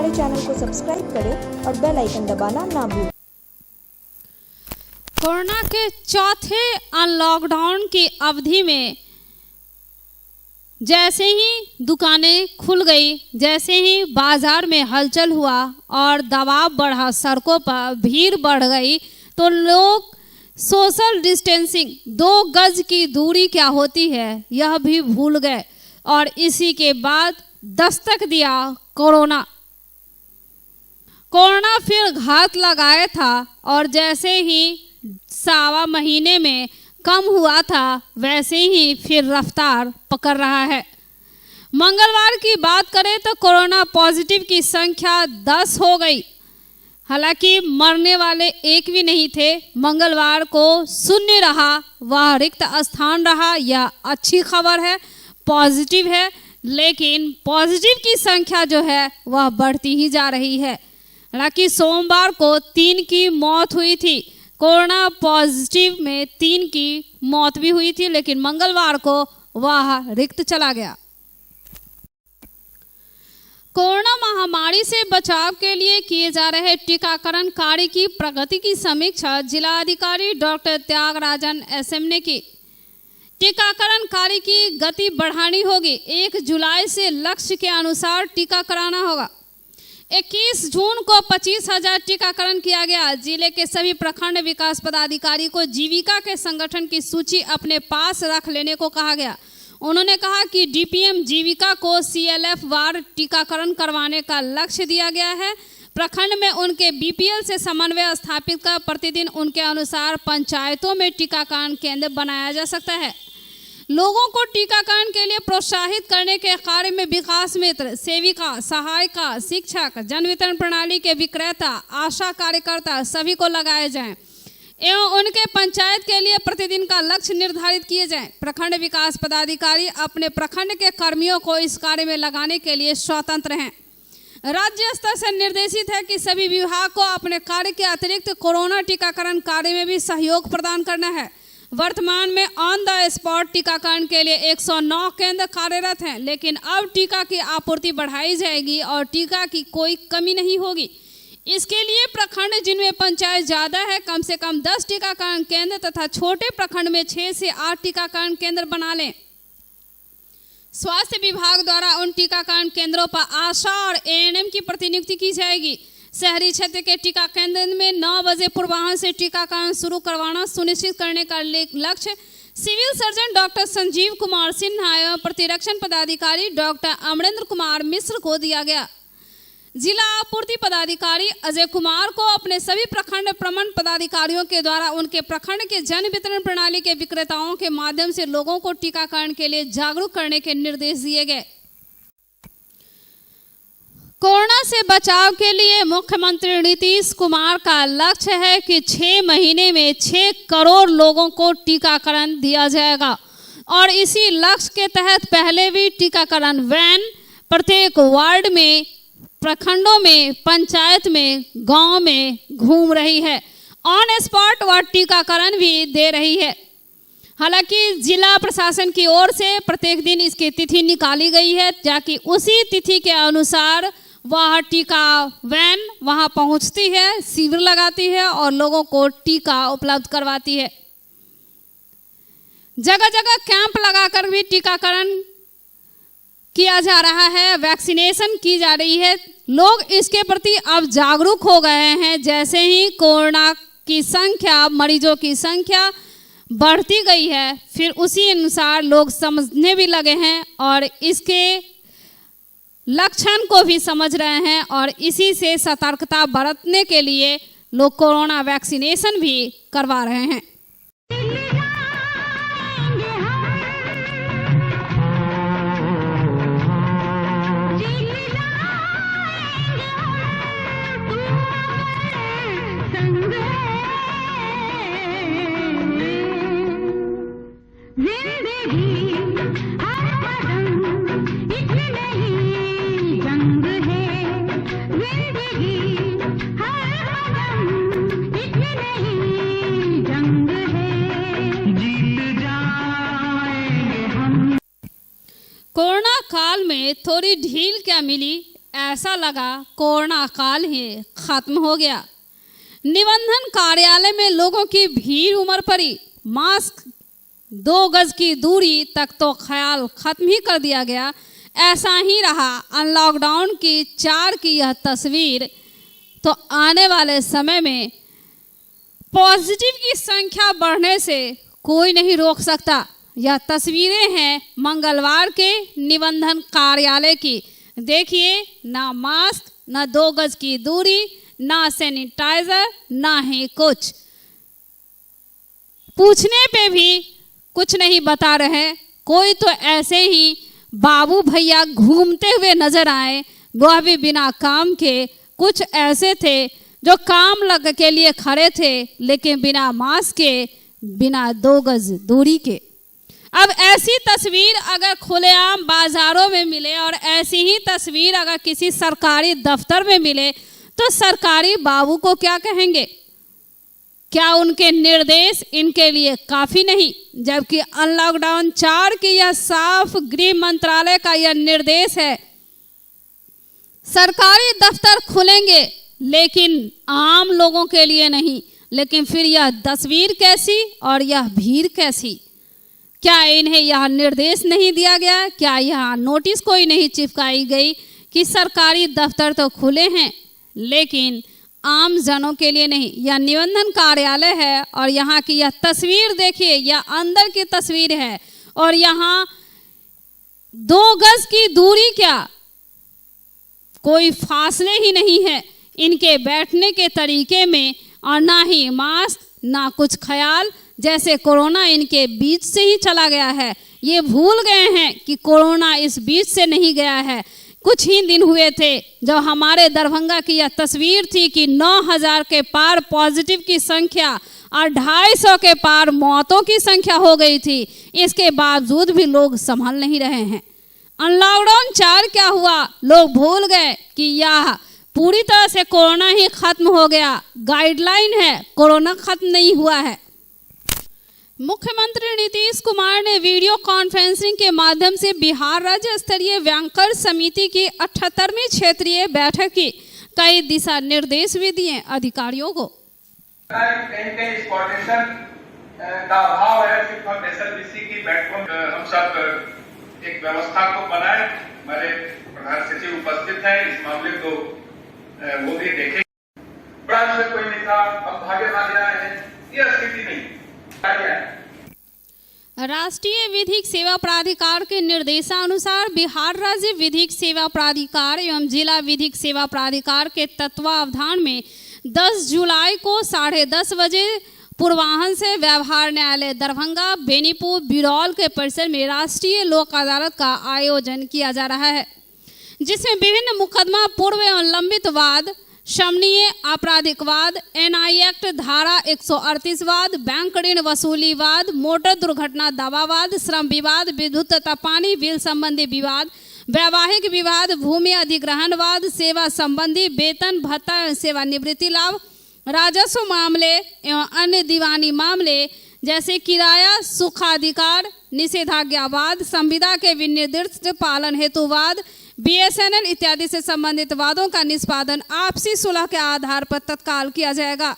हमारे चैनल को सब्सक्राइब करें और बेल आइकन दबाना ना भूलें। कोरोना के चौथे लॉकडाउन की अवधि में जैसे ही दुकानें खुल गई, जैसे ही बाजार में हलचल हुआ और दबाव बढ़ा, सड़कों पर भीड़ बढ़ गई, तो लोग सोशल डिस्टेंसिंग 2 गज की दूरी क्या होती है यह भी भूल गए और इसी के बाद दस्तक दिया कोरोना। कोरोना फिर घात लगाया था और जैसे ही 1.25 महीने में कम हुआ था वैसे ही फिर रफ्तार पकड़ रहा है। मंगलवार की बात करें तो कोरोना पॉजिटिव की संख्या 10 हो गई। हालांकि मरने वाले एक भी नहीं थे। मंगलवार को शून्य रहा, वह रिक्त स्थान रहा, यह अच्छी खबर है, पॉजिटिव है। लेकिन पॉजिटिव की संख्या जो है वह बढ़ती ही जा रही है। हालांकि सोमवार को 3 की मौत हुई थी, कोरोना पॉजिटिव में 3 की मौत भी हुई थी, लेकिन मंगलवार को वह रिक्त चला गया। कोरोना महामारी से बचाव के लिए किए जा रहे टीकाकरण कार्य की प्रगति की समीक्षा जिलाधिकारी डॉक्टर त्यागराजन एसएम ने की। टीकाकरण कार्य की गति बढ़ानी होगी। 1 जुलाई से लक्ष्य के अनुसार टीका कराना होगा। 21 जून को 25,000 टीकाकरण किया गया। जिले के सभी प्रखंड विकास पदाधिकारी को जीविका के संगठन की सूची अपने पास रख लेने को कहा गया। उन्होंने कहा कि डीपीएम जीविका को CLF वार टीकाकरण करवाने का लक्ष्य दिया गया है। प्रखंड में उनके BPL से समन्वय स्थापित कर प्रतिदिन उनके अनुसार पंचायतों में टीकाकरण केंद्र बनाया जा सकता है। लोगों को टीकाकरण के लिए प्रोत्साहित करने के कार्य में विकास मित्र, सेविका, सहायिका, शिक्षक, जन वितरण प्रणाली के विक्रेता, आशा कार्यकर्ता सभी को लगाए जाएं एवं उनके पंचायत के लिए प्रतिदिन का लक्ष्य निर्धारित किए जाएं। प्रखंड विकास पदाधिकारी अपने प्रखंड के कर्मियों को इस कार्य में लगाने के लिए स्वतंत्र हैं। राज्य स्तर से निर्देशित है कि सभी विभाग को अपने कार्य के अतिरिक्त कोरोना टीकाकरण कार्य में भी सहयोग प्रदान करना है। वर्तमान में ऑन द स्पॉट टीकाकरण के लिए 109 केंद्र कार्यरत हैं, लेकिन अब टीका की आपूर्ति बढ़ाई जाएगी और टीका की कोई कमी नहीं होगी। इसके लिए प्रखंड जिनमें पंचायत ज़्यादा है कम से कम 10 टीकाकरण केंद्र तथा छोटे प्रखंड में 6 से 8 टीकाकरण केंद्र बना लें। स्वास्थ्य विभाग द्वारा उन टीकाकरण केंद्रों पर आशा और ANM की प्रतिनियुक्ति की जाएगी। शहरी क्षेत्र के टीका केंद्र में 9 बजे पूर्वाह्न से टीकाकरण शुरू करवाना सुनिश्चित करने का लक्ष्य civil surgeon doctor Sanjeev Kumar Sinha एवं प्रतिरक्षण पदाधिकारी डॉक्टर अमरेंद्र कुमार मिश्र को दिया गया। जिला आपूर्ति पदाधिकारी अजय कुमार को अपने सभी प्रखंड प्रमंड पदाधिकारियों के द्वारा उनके प्रखंड के जन वितरण प्रणाली के विक्रेताओं के माध्यम से लोगों को टीकाकरण के लिए जागरूक करने के निर्देश दिए गए। कोरोना से बचाव के लिए मुख्यमंत्री नीतीश कुमार का लक्ष्य है कि 6 महीने में 6 करोड़ लोगों को टीकाकरण दिया जाएगा और इसी लक्ष्य के तहत पहले भी टीकाकरण वैन प्रत्येक वार्ड में, प्रखंडों में, पंचायत में, गांव में घूम रही है। ऑन स्पॉट वह टीकाकरण भी दे रही है। हालांकि जिला प्रशासन की ओर से प्रत्येक दिन इसकी तिथि निकाली गई है, ताकि उसी तिथि के अनुसार वह टीका वैन वहां पहुंचती है, शिविर लगाती है और लोगों को टीका उपलब्ध करवाती है। जगह जगह कैंप लगाकर भी टीकाकरण किया जा रहा है, वैक्सीनेशन की जा रही है। लोग इसके प्रति अब जागरूक हो गए हैं। जैसे ही कोरोना की संख्या, मरीजों की संख्या बढ़ती गई है, फिर उसी अनुसार लोग समझने भी लगे हैं और इसके लक्षण को भी समझ रहे हैं और इसी से सतर्कता बरतने के लिए लोग कोरोना वैक्सीनेशन भी करवा रहे हैं। कोरोना काल में थोड़ी ढील क्या मिली, ऐसा लगा कोरोना काल ही खत्म हो गया। निबंधन कार्यालय में लोगों की भीड़ उमड़ पड़ी। मास्क, 2 गज की दूरी तक तो ख्याल खत्म ही कर दिया गया। ऐसा ही रहा अनलॉकडाउन की 4 की यह तस्वीर तो आने वाले समय में पॉजिटिव की संख्या बढ़ने से कोई नहीं रोक सकता। यह तस्वीरें हैं मंगलवार के निबंधन कार्यालय की। देखिए, ना मास्क, ना 2 गज की दूरी, ना सैनिटाइजर, ना ही कुछ। पूछने पे भी कुछ नहीं बता रहे। कोई तो ऐसे ही बाबू भैया घूमते हुए नजर आए, वह भी बिना काम के। कुछ ऐसे थे जो काम लग के लिए खड़े थे, लेकिन बिना मास्क के, बिना 2 गज दूरी के। अब ऐसी तस्वीर अगर खुलेआम बाजारों में मिले और ऐसी ही तस्वीर अगर किसी सरकारी दफ्तर में मिले तो सरकारी बाबू को क्या कहेंगे? क्या उनके निर्देश इनके लिए काफी नहीं? जबकि अनलॉकडाउन 4 की यह साफ गृह मंत्रालय का यह निर्देश है। सरकारी दफ्तर खुलेंगे लेकिन आम लोगों के लिए नहीं। लेकिन फिर यह तस्वीर कैसी और यह भीड़ कैसी? क्या इन्हें यह निर्देश नहीं दिया गया? क्या यह नोटिस कोई नहीं चिपकाई गई कि सरकारी दफ्तर तो खुले हैं लेकिन आम जनों के लिए नहीं? यह निबंधन कार्यालय है और यहाँ की यह तस्वीर देखिए, यह अंदर की तस्वीर है और यहाँ 2 गज की दूरी क्या, कोई फासले ही नहीं है इनके बैठने के तरीके में, और ना ही मास्क, ना कुछ ख्याल, जैसे कोरोना इनके बीच से ही चला गया है। ये भूल गए हैं कि कोरोना इस बीच से नहीं गया है। कुछ ही दिन हुए थे जब हमारे दरभंगा की यह तस्वीर थी कि 9000 के पार पॉजिटिव की संख्या और 250 के पार मौतों की संख्या हो गई थी। इसके बावजूद भी लोग संभल नहीं रहे हैं। अनलॉकडाउन 4 क्या हुआ? लोग भूल गए कि यह पूरी तरह से कोरोना ही खत्म हो गया। गाइडलाइन है, कोरोना खत्म नहीं हुआ है। मुख्यमंत्री नीतीश कुमार ने वीडियो कॉन्फ्रेंसिंग के माध्यम से बिहार राज्य स्तरीय बैंकर समिति की 78वीं क्षेत्रीय बैठक की कई दिशा निर्देश भी दिए अधिकारियों को। कहीं इस कोऑर्डिनेशन का अभाव है। सिर्फ हम एसएलबीसी की बैठकों में हम सब एक व्यवस्था को बनाए। हमारे प्रधान सचिव उपस्थित हैं, इस मामले को वो भी देखेंगे। ब्रांच में कोई नहीं था, हम भागे रहे हैं, यह स्थिति नहीं। राष्ट्रीय विधिक सेवा प्राधिकार के निर्देशानुसार बिहार राज्य विधिक सेवा प्राधिकार एवं जिला विधिक सेवा प्राधिकार के तत्वावधान में 10 जुलाई को 10:30 बजे पूर्वाह्न से व्यवहार न्यायालय दरभंगा बेनीपुर बिरौल के परिसर में राष्ट्रीय लोक अदालत का आयोजन किया जा रहा है, जिसमें विभिन्न मुकदमा पूर्व एवं लंबित वाद, शमनीय आपराधिक वाद, एनआई एक्ट धारा 138 वाद, बैंक ऋण वसूली वाद, मोटर दुर्घटना दावा वाद, श्रम विवाद, विद्युत तथा पानी बिल संबंधी विवाद, वैवाहिक विवाद, भूमि अधिग्रहण वाद, सेवा संबंधी वेतन भत्ता एवं सेवानिवृत्ति लाभ, राजस्व मामले एवं अन्य दीवानी मामले जैसे किराया सुखाधिकार निषेधाज्ञावाद, संविदा के विनिर्दिष्ट पालन हेतु वाद, बीएसएनएल इत्यादि से संबंधित वादों का निष्पादन आपसी सुलह के आधार पर तत्काल किया जाएगा।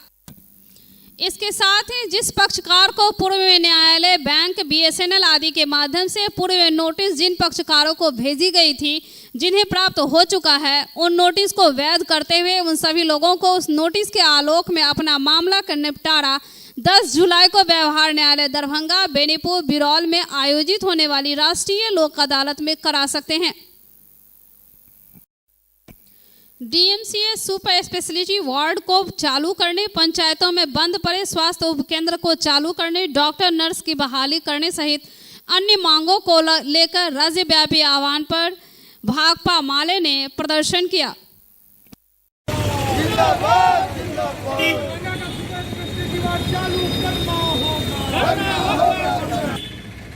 इसके साथ ही जिस पक्षकार को पूर्व में न्यायालय, बैंक, बीएसएनएल आदि के माध्यम से पूर्व में नोटिस जिन पक्षकारों को भेजी गई थी, जिन्हें प्राप्त हो चुका है, उन नोटिस को वैध करते हुए उन सभी लोगों को उस नोटिस के आलोक में अपना मामला का निपटारा 10 जुलाई को व्यवहार न्यायालय दरभंगा बेनीपुर बिरौल में आयोजित होने वाली राष्ट्रीय लोक अदालत में करा सकते हैं। डीएमसीएच सुपर स्पेशलिटी वार्ड को चालू करने, पंचायतों में बंद पड़े स्वास्थ्य उपकेंद्र को चालू करने, डॉक्टर नर्स की बहाली करने सहित अन्य मांगों को लेकर राज्यव्यापी आह्वान पर भाकपा माले ने प्रदर्शन किया।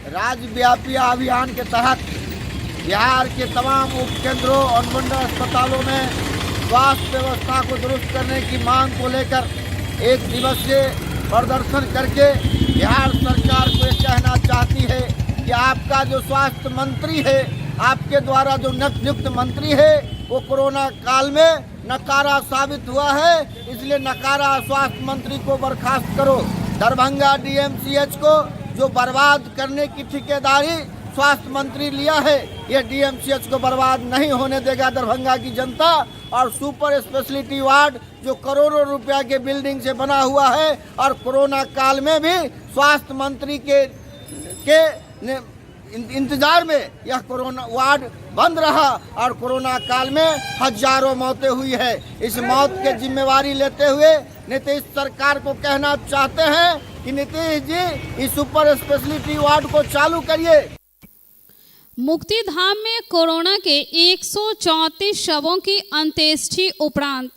राज्यव्यापी अभियान के तहत बिहार के तमाम उपकेंद्रों और मंडल अस्पतालों में स्वास्थ्य व्यवस्था को दुरुस्त करने की मांग को लेकर 1 दिवसीय प्रदर्शन करके बिहार सरकार को ये कहना चाहती है कि आपका जो स्वास्थ्य मंत्री है, आपके द्वारा जो नियुक्त मंत्री है, वो कोरोना काल में नकारा साबित हुआ है। इसलिए नकारा स्वास्थ्य मंत्री को बर्खास्त करो। दरभंगा डीएमसीएच को जो बर्बाद करने की ठेकेदारी स्वास्थ्य मंत्री लिया है, ये डीएमसीएच को बर्बाद नहीं होने देगा दरभंगा की जनता। और सुपर स्पेशलिटी वार्ड जो करोड़ों रुपया के बिल्डिंग से बना हुआ है और कोरोना काल में भी स्वास्थ्य मंत्री के इंतजार में यह कोरोना वार्ड बंद रहा और कोरोना काल में हजारों मौतें हुई है। इस मौत की जिम्मेवारी लेते हुए नीतीश सरकार को कहना चाहते हैं कि नीतीश जी इस सुपर स्पेशलिटी वार्ड को चालू करिए। मुक्ति धाम में कोरोना के 134 शवों की अंत्येष्टि उपरांत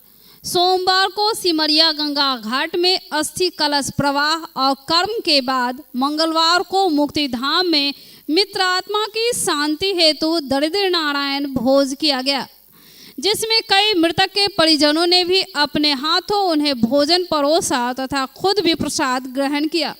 सोमवार को सिमरिया गंगा घाट में अस्थि कलश प्रवाह और कर्म के बाद मंगलवार को मुक्ति धाम में मित्र आत्मा की शांति हेतु दरिद्र नारायण भोज किया गया, जिसमें कई मृतक के परिजनों ने भी अपने हाथों उन्हें भोजन परोसा तथा खुद भी प्रसाद ग्रहण किया।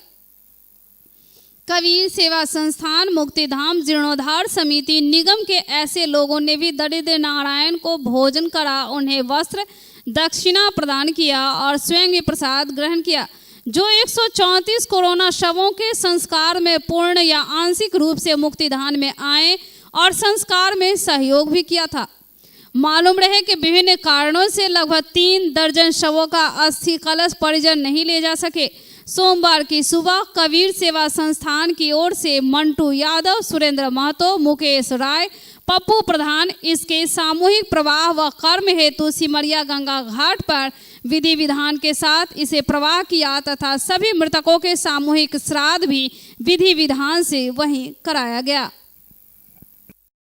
कबीर सेवा संस्थान मुक्तिधाम जीर्णोद्धार समिति निगम के ऐसे लोगों ने भी दरिद्र नारायण को भोजन करा, उन्हें वस्त्र दक्षिणा प्रदान किया और स्वयं भी प्रसाद ग्रहण किया। जो 134 कोरोना शवों के संस्कार में पूर्ण या आंशिक रूप से मुक्तिधाम में आए और संस्कार में सहयोग भी किया था। मालूम रहे कि विभिन्न कारणों से लगभग 3 दर्जन शवों का अस्थि कलश परिजन नहीं ले जा सके। सोमवार की सुबह कबीर सेवा संस्थान की ओर से मंटू यादव, सुरेंद्र महतो, मुकेश राय, पप्पू प्रधान इसके सामूहिक प्रवाह व कर्म हेतु सिमरिया गंगा घाट पर विधि विधान के साथ इसे प्रवाह किया तथा सभी मृतकों के सामूहिक श्राद्ध भी विधि विधान से वहीं कराया गया।